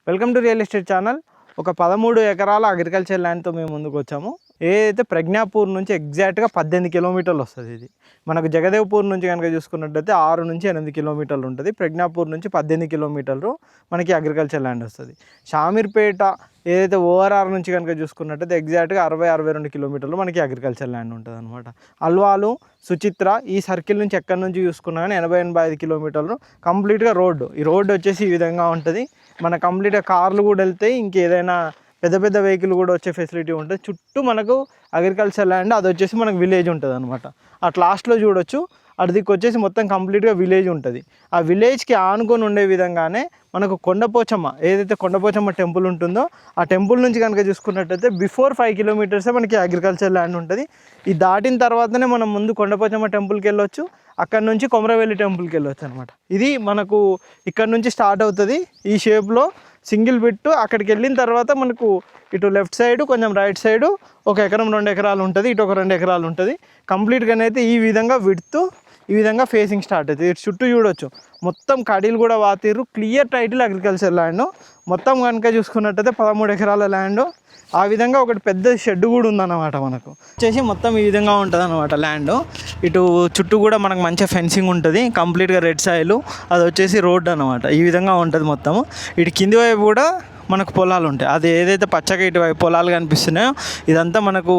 Welcome to real estate channel. ఒక 13 ఎకరాల agriculture ల్యాండ్తో మేము ముందుకు వచ్చాము. ఏదైతే ప్రజ్ఞాపూర్ నుంచి ఎగ్జాక్ట్గా 18 కిలోమీటర్లు వస్తుంది. ఇది మనకు జగదేవ్పూర్ నుంచి కనుక చూసుకున్నట్టయితే 6 నుంచి 8 కిలోమీటర్లు ఉంటుంది. ప్రజ్ఞాపూర్ నుంచి 18 కిలోమీటర్లు మనకి అగ్రికల్చర్ ల్యాండ్ వస్తుంది. షామీర్పేట ఏదైతే ఓఆర్ఆర్ నుంచి కనుక చూసుకున్నట్టయితే ఎగ్జాక్ట్గా 60-62 కిలోమీటర్లు మనకి అగ్రికల్చర్ ల్యాండ్ ఉంటుంది అనమాట. అల్వాలు, సుచిత్ర ఈ సర్కిల్ నుంచి ఎక్కడి నుంచి చూసుకున్నా కానీ 80-85 కిలోమీటర్లు కంప్లీట్గా రోడ్డు. ఈ రోడ్డు వచ్చేసి ఈ విధంగా ఉంటుంది. మన కంప్లీట్గా కార్లు కూడా వెళ్తాయి, ఇంకేదైనా పెద్ద పెద్ద వెహికల్ కూడా వచ్చే ఫెసిలిటీ ఉంటుంది. చుట్టూ మనకు అగ్రికల్చర్ ల్యాండ్, అది వచ్చేసి మనకు విలేజ్ ఉంటుంది అనమాట. అట్ లాస్ట్లో చూడొచ్చు, అటుదిక్కు వచ్చేసి మొత్తం కంప్లీట్గా విలేజ్ ఉంటుంది. ఆ విలేజ్కి ఆనుకొని ఉండే విధంగానే మనకు కొండపోచమ్మ, ఏదైతే కొండపోచమ్మ టెంపుల్ ఉంటుందో ఆ టెంపుల్ నుంచి కనుక చూసుకున్నట్టయితే బిఫోర్ 5 కిలోమీటర్సే మనకి అగ్రికల్చర్ ల్యాండ్ ఉంటుంది. ఇది దాటిన తర్వాతనే మనం ముందు కొండపోచమ్మ టెంపుల్కి వెళ్ళొచ్చు, అక్కడ నుంచి కొమరవెల్లి టెంపుల్కి వెళ్ళొచ్చు అనమాట. ఇది మనకు ఇక్కడ నుంచి స్టార్ట్ అవుతుంది ఈ షేప్లో సింగిల్ బిట్. అక్కడికి వెళ్ళిన తర్వాత మనకు ఇటు లెఫ్ట్ సైడు కొంచెం రైట్ సైడు 1 ఎకరం 2 ఎకరాలు ఉంటుంది, ఇటు ఒక 2 ఎకరాలు ఉంటుంది. కంప్లీట్గానైతే ఈ విధంగా విడ్తూ ఈ విధంగా ఫేసింగ్ స్టార్ట్ అవుతుంది. ఇటు చుట్టూ చూడొచ్చు మొత్తం కడీలు కూడా వాతిరు. Clear title agriculture land. మొత్తం కనుక చూసుకున్నట్టయితే 13 ఎకరాల ల్యాండ్. ఆ విధంగా ఒకటి పెద్ద షెడ్ కూడా ఉందన్నమాట. మనకు వచ్చేసి మొత్తం ఈ విధంగా ఉంటుంది అనమాట ల్యాండ్. ఇటు చుట్టూ కూడా మనకు మంచిగా ఫెన్సింగ్ ఉంటుంది, కంప్లీట్గా రెడ్ సాయిల్, అది వచ్చేసి రోడ్ అనమాట. ఈ విధంగా ఉంటుంది మొత్తము. ఇటు కింది వైపు కూడా మనకు పొలాలు ఉంటాయి. అది ఏదైతే పచ్చగా ఇటువైపు పొలాలు కనిపిస్తున్నాయో ఇదంతా మనకు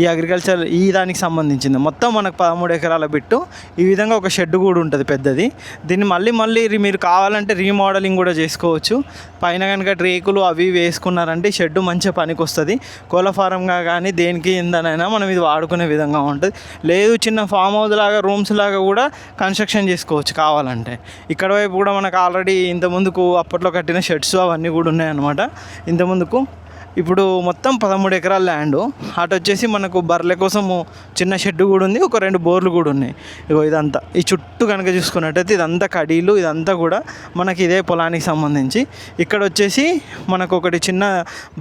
ఈ అగ్రికల్చర్ ఈ దానికి సంబంధించింది. మొత్తం మనకు 13 ఎకరాల బిట్టు. ఈ విధంగా ఒక షెడ్ కూడా ఉంటుంది పెద్దది. దీన్ని మళ్ళీ మీరు కావాలంటే రీమోడలింగ్ కూడా చేసుకోవచ్చు. పైన కనుక రేకులు అవి వేసుకున్నారంటే షెడ్ మంచిగా పనికి వస్తుంది. కోళ్ళ ఫారంగా కానీ దేనికి ఏందనైనా మనం ఇది వాడుకునే విధంగా ఉంటుంది. లేదు చిన్న ఫామ్ హౌస్ లాగా రూమ్స్ లాగా కూడా కన్స్ట్రక్షన్ చేసుకోవచ్చు కావాలంటే. ఇక్కడ వైపు కూడా మనకు ఆల్రెడీ ఇంతకుముందుకు అప్పట్లో కట్టిన షెడ్స్ అవన్నీ కూడా ఉన్నాయన్నమాట. ఇంతకుముందుకు ఇప్పుడు మొత్తం 13 ఎకరాల ల్యాండ్. అటు వచ్చేసి మనకు బర్రెల కోసము చిన్న షెడ్ కూడా ఉంది, ఒక 2 బోర్లు కూడా ఉన్నాయి. ఇగో ఇదంతా ఈ చుట్టూ కనుక చూసుకున్నట్టయితే ఇదంతా కడీలు, ఇదంతా కూడా మనకి ఇదే పొలానికి సంబంధించి. ఇక్కడ వచ్చేసి మనకు ఒకటి చిన్న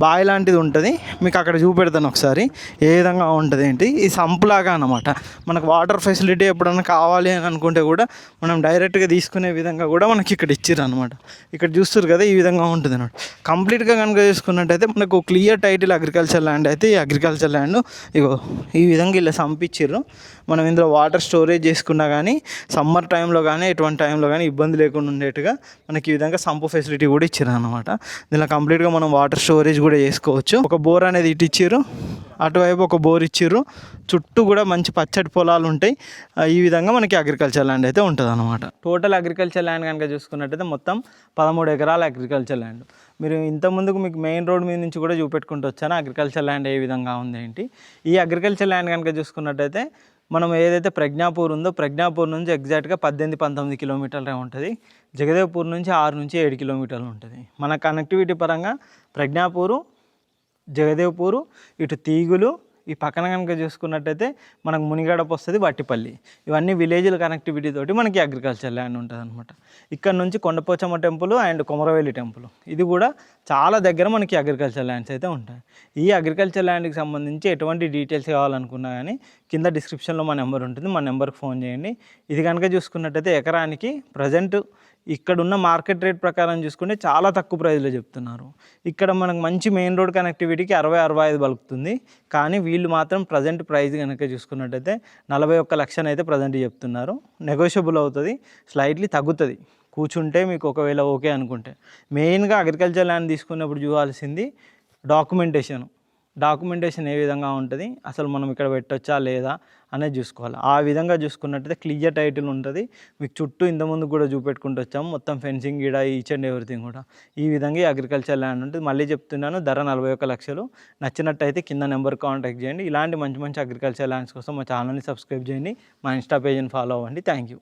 బావి లాంటిది ఉంటుంది, మీకు అక్కడ చూపెడతాను ఒకసారి ఏ విధంగా ఉంటుంది ఏంటి. ఈ సంపులాగా అన్నమాట. మనకు వాటర్ ఫెసిలిటీ ఎప్పుడన్నా కావాలి అని అనుకుంటే కూడా మనం డైరెక్ట్గా తీసుకునే విధంగా కూడా మనకి ఇక్కడ ఇచ్చిర్రు అనమాట. ఇక్కడ చూస్తారు కదా ఈ విధంగా ఉంటుంది అన్నమాట. కంప్లీట్గా కనుక చూసుకున్నట్టయితే మనకు క్లియర్ టైటిల్ అగ్రికల్చర్ ల్యాండ్. అయితే ఈ అగ్రికల్చర్ ల్యాండ్ ఇగో ఈ విధంగా ఇలా సంపించారు. మనం ఇందులో వాటర్ స్టోరేజ్ చేసుకున్నా కానీ సమ్మర్ టైంలో కానీ ఎటువంటి టైంలో కానీ ఇబ్బంది లేకుండా ఉండేట్టుగా మనకి ఈ విధంగా సంపు ఫెసిలిటీ కూడా ఇచ్చారు అనమాట. దీనిలో కంప్లీట్గా మనం వాటర్ స్టోరేజ్ కూడా చేసుకోవచ్చు. ఒక బోర్ అనేది ఇటు ఇచ్చారు, అటువైపు ఒక బోర్ ఇచ్చారు. చుట్టూ కూడా మంచి పచ్చటి పొలాలు ఉంటాయి. ఈ విధంగా మనకి అగ్రికల్చర్ ల్యాండ్ అయితే ఉంటుంది అనమాట. టోటల్ అగ్రికల్చర్ ల్యాండ్ కనుక చూసుకున్నట్టయితే మొత్తం 13 ఎకరాల అగ్రికల్చర్ ల్యాండ్. మీరు ఇంతకుముందుకు మీకు మెయిన్ రోడ్ మీద నుంచి కూడా చూపెట్టుకుంటూ వచ్చాను అగ్రికల్చర్ ల్యాండ్ ఏ విధంగా ఉంది ఏంటి. ఈ అగ్రికల్చర్ ల్యాండ్ కనుక చూసుకున్నట్టయితే మనం ఏదైతే ప్రజ్ఞాపూర్ ఉందో ప్రజ్ఞాపూర్ నుంచి ఎగ్జాక్ట్గా 18-19 కిలోమీటర్లే ఉంటుంది. జగదేవ్పూర్ నుంచి 6 నుంచి 7 కిలోమీటర్లు ఉంటుంది. మన కనెక్టివిటీ పరంగా ప్రజ్ఞాపూరు, జగదేవ్పూరు, ఇటు తీగులు, ఈ పక్కన కనుక చూసుకున్నట్టయితే మనకు మునిగడప వస్తుంది, వట్టిపల్లి, ఇవన్నీ విలేజ్ల కనెక్టివిటీ తోటి మనకి అగ్రికల్చర్ ల్యాండ్ ఉంటుంది అనమాట. ఇక్కడ నుంచి Kondapochamma temple and Komaravelli temple ఇది కూడా చాలా దగ్గర మనకి అగ్రికల్చర్ ల్యాండ్స్ అయితే ఉంటాయి. ఈ అగ్రికల్చర్ ల్యాండ్కి సంబంధించి ఎటువంటి డీటెయిల్స్ కావాలనుకున్నా కానీ కింద డిస్క్రిప్షన్లో మా నెంబర్ ఉంటుంది, మా నెంబర్కి ఫోన్ చేయండి. ఇది కనుక చూసుకున్నట్టయితే ఎకరానికి ప్రజెంట్ ఇక్కడున్న మార్కెట్ రేట్ ప్రకారం చూసుకుంటే చాలా తక్కువ ప్రైస్లో చెప్తున్నారు. ఇక్కడ మనకు మంచి మెయిన్ రోడ్ కనెక్టివిటీకి 60-65 పలుకుతుంది. కానీ వీళ్ళు మాత్రం ప్రజెంట్ ప్రైస్ కనుక చూసుకున్నట్టయితే 41 లక్షలు అయితే ప్రజెంట్ చెప్తున్నారు. నెగోషియబుల్ అవుతుంది, స్లైట్లీ తగ్గుతుంది కూర్చుంటే మీకు ఒకవేళ ఓకే అనుకుంటే. మెయిన్గా అగ్రికల్చర్ ల్యాండ్ తీసుకున్నప్పుడు చూడాల్సింది డాక్యుమెంటేషన్ ఏ విధంగా ఉంటుంది, అసలు మనం ఇక్కడ పెట్టొచ్చా లేదా అనేది చూసుకోవాలి. ఆ విధంగా చూసుకున్నట్టయితే క్లియర్ టైటిల్ ఉంటుంది. మీకు చుట్టూ ఇంతకుముందు కూడా చూపెట్టుకుంటూ వచ్చాము మొత్తం ఫెన్సింగ్ గీడ ఈచ్ అండ్ ఎవ్రీథింగ్ కూడా. ఈ విధంగా ఈ అగ్రికల్చర్ ల్యాండ్ ఉంటుంది. మళ్ళీ చెప్తున్నాను, ధర 41 లక్షలు. నచ్చినట్టయితే కింద నెంబర్ కాంటాక్ట్ చేయండి. ఇలాంటి మంచి మంచి అగ్రికల్చర్ ల్యాండ్స్ కోసం మా ఛానల్ని సబ్స్క్రైబ్ చేయండి, మా ఇన్స్టా పేజ్ని ఫాలో అవ్వండి. Thank you.